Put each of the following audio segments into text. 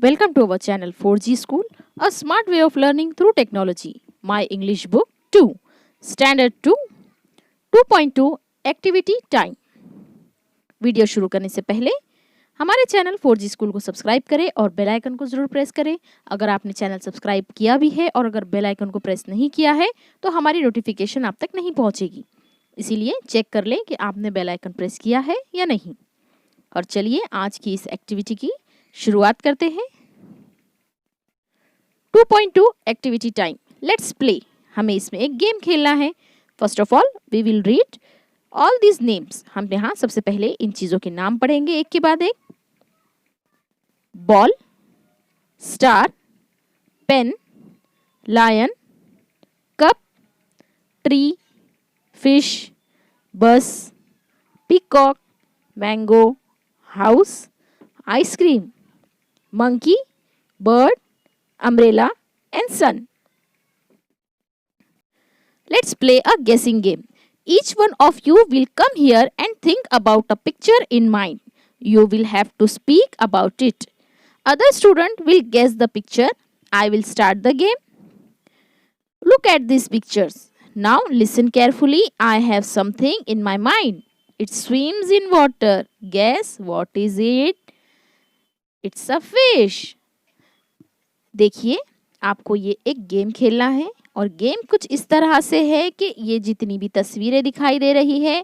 Welcome to our channel 4G School, a smart way of learning through technology. My English book 2, Standard 2, 2.2 Activity Time. Video शुरू करने से पहले हमारे channel 4G school को subscribe करें और बेल आइकन को ज़रूर प्रेस करें। अगर आपने चैनल सब्सक्राइब किया भी है और अगर बेल आइकन को प्रेस नहीं किया है तो हमारी नोटिफिकेशन आप तक नहीं पहुंचेगी। इसीलिए चेक कर लें कि आपने बेल आइकन प्रेस किया है या नहीं। और चलिए आज की इस एक्टिविटी की शुरुआत करते हैं। 2.2 एक्टिविटी टाइम, लेट्स प्ले। हमें इसमें एक गेम खेलना है। First of all we will read all these names. हम यहाँ सबसे पहले इन चीज़ों के नाम पढ़ेंगे एक के बाद एक। Ball, star, pen, lion, cup, tree, fish, bus, peacock, mango, house, ice cream, monkey, bird, umbrella and sun. Let's play a guessing game. Each one of you will come here and think about a picture in mind. You will have to speak about it. Other student will guess the picture. I will start the game. Look at these pictures. Now listen carefully. I have something in my mind. It swims in water. Guess what is it? It's a fish. देखिए, आपको ये एक game खेलना है और game कुछ इस तरह से है कि ये जितनी भी तस्वीरें दिखाई दे रही है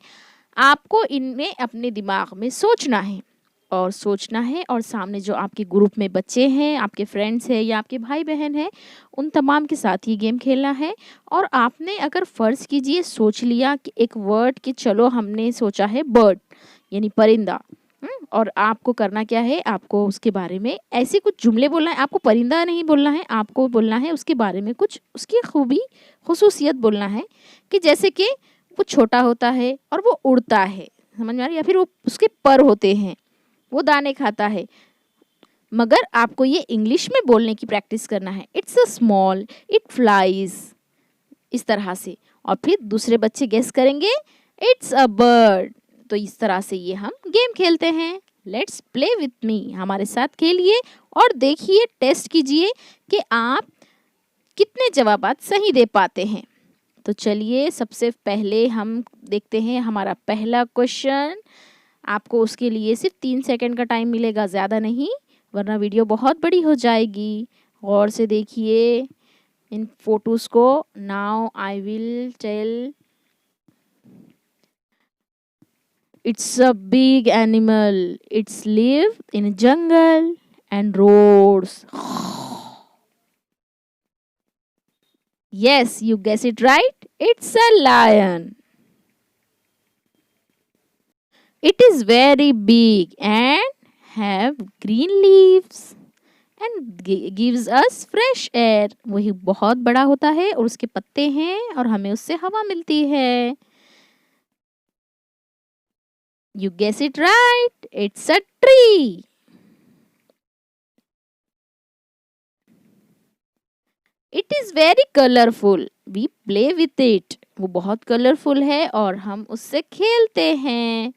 आपको इनमें अपने दिमाग में सोचना है और सामने जो आपके ग्रुप में बच्चे हैं, आपके फ्रेंड्स हैं या आपके भाई बहन हैं, उन तमाम के साथ ये गेम खेलना है। और आपने अगर फ़र्ज़ कीजिए सोच लिया कि एक वर्ड कि चलो हमने सोचा है बर्ड यानी परिंदा, और आपको करना क्या है, आपको उसके बारे में ऐसे कुछ जुमले बोलना है। आपको परिंदा नहीं बोलना है, आपको बोलना है उसके बारे में कुछ उसकी खूबी खुसूसियत बोलना है कि जैसे कि वो छोटा होता है और वो उड़ता है, समझ में आ रही, या फिर वो उसके पर होते हैं, वो दाने खाता है। मगर आपको ये इंग्लिश में बोलने की प्रैक्टिस करना है। It's a small, it flies, इस तरह से। और फिर दूसरे बच्चे गेस करेंगे इट्स अ बर्ड। तो इस तरह से ये हम गेम खेलते हैं। लेट्स प्ले विथ मी, हमारे साथ खेलिए और देखिए, टेस्ट कीजिए कि आप कितने जवाबात सही दे पाते हैं। तो चलिए सबसे पहले हम देखते हैं हमारा पहला क्वेश्चन। आपको उसके लिए सिर्फ 3 सेकंड का टाइम मिलेगा, ज़्यादा नहीं, वरना वीडियो बहुत बड़ी हो जाएगी। गौर से देखिए इन फोटोज़ को। Now I will tell. It's a big animal. It's live in a jungle and roads. Yes, you guess it right. It's a lion. It is very big and have green leaves and gives us fresh air. वही बहुत बड़ा होता है और उसके पत्ते हैं और हमें उससे हवा मिलती है। You guess it right. It's a tree. It is very colorful. We play with it. वो बहुत कलरफुल है और हम उससे खेलते हैं।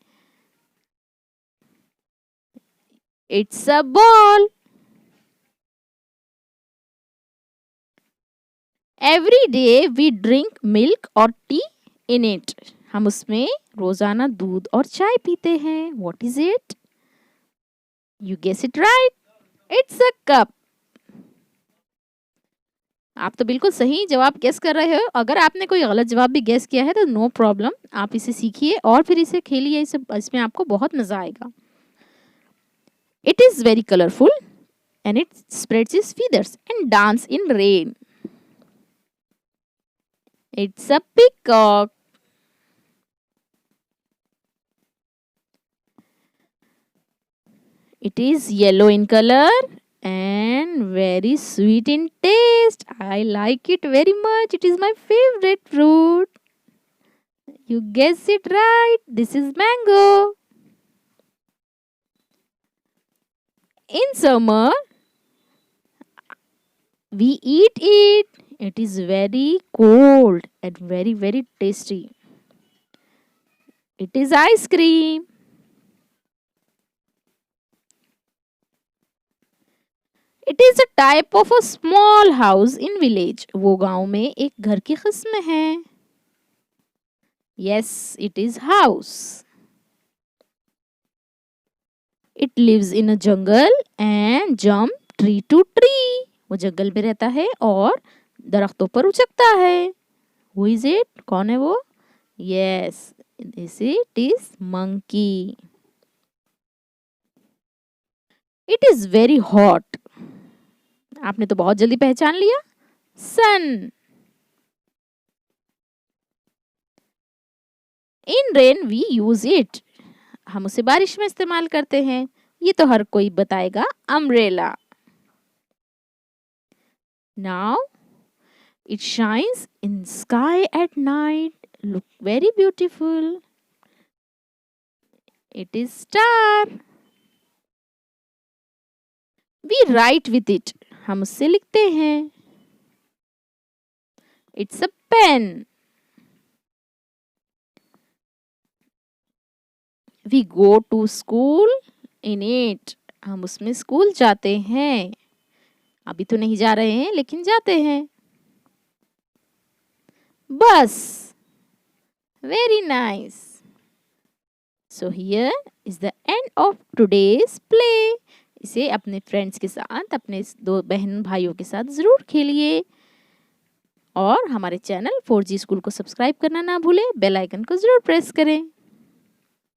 It's a ball. Every day we drink milk or tea in it. हम उसमें रोजाना दूध और चाय पीते हैं। What is it? You guess it right. It's a cup. आप तो बिल्कुल सही जवाब गेस कर रहे हो। अगर आपने कोई गलत जवाब भी गेस किया है तो नो प्रॉब्लम, आप इसे सीखिए और फिर इसे खेलिए। इसमें आपको बहुत मजा आएगा। It is very colorful and it spreads its feathers and dance in rain. It's a peacock. It is yellow in color and very sweet in taste. I like it very much. It is my favorite fruit. You guessed it right. This is mango. In summer, we eat it. It is very cold and very, very tasty. It is ice cream. It is a type of a small house in village. वो गांव में एक घर की किस्म है। Yes, it is house. It lives in a jungle and jump tree to tree. वो जंगल में रहता है और दरख्तों पर उचकता है। Who is it? कौन है वो? Yes, it is monkey. It is very hot. आपने तो बहुत जल्दी पहचान लिया। सन। इन रेन वी यूज इट। हम उसे बारिश में इस्तेमाल करते हैं। ये तो हर कोई बताएगा, umbrella. Now it shines in sky at night, look very beautiful. It is star. We write with it. हम उससे लिखते हैं। It's a pen. We go to school in it. हम उसमें स्कूल जाते हैं। अभी तो नहीं जा रहे हैं, लेकिन जाते हैं। बस। Very nice. So here is the end of today's play. इसे अपने फ्रेंड्स के साथ, अपने दो बहन भाइयों के साथ ज़रूर खेलिए। और हमारे चैनल 4G स्कूल को सब्सक्राइब करना ना भूलें। बेल आइकन को ज़रूर प्रेस करें।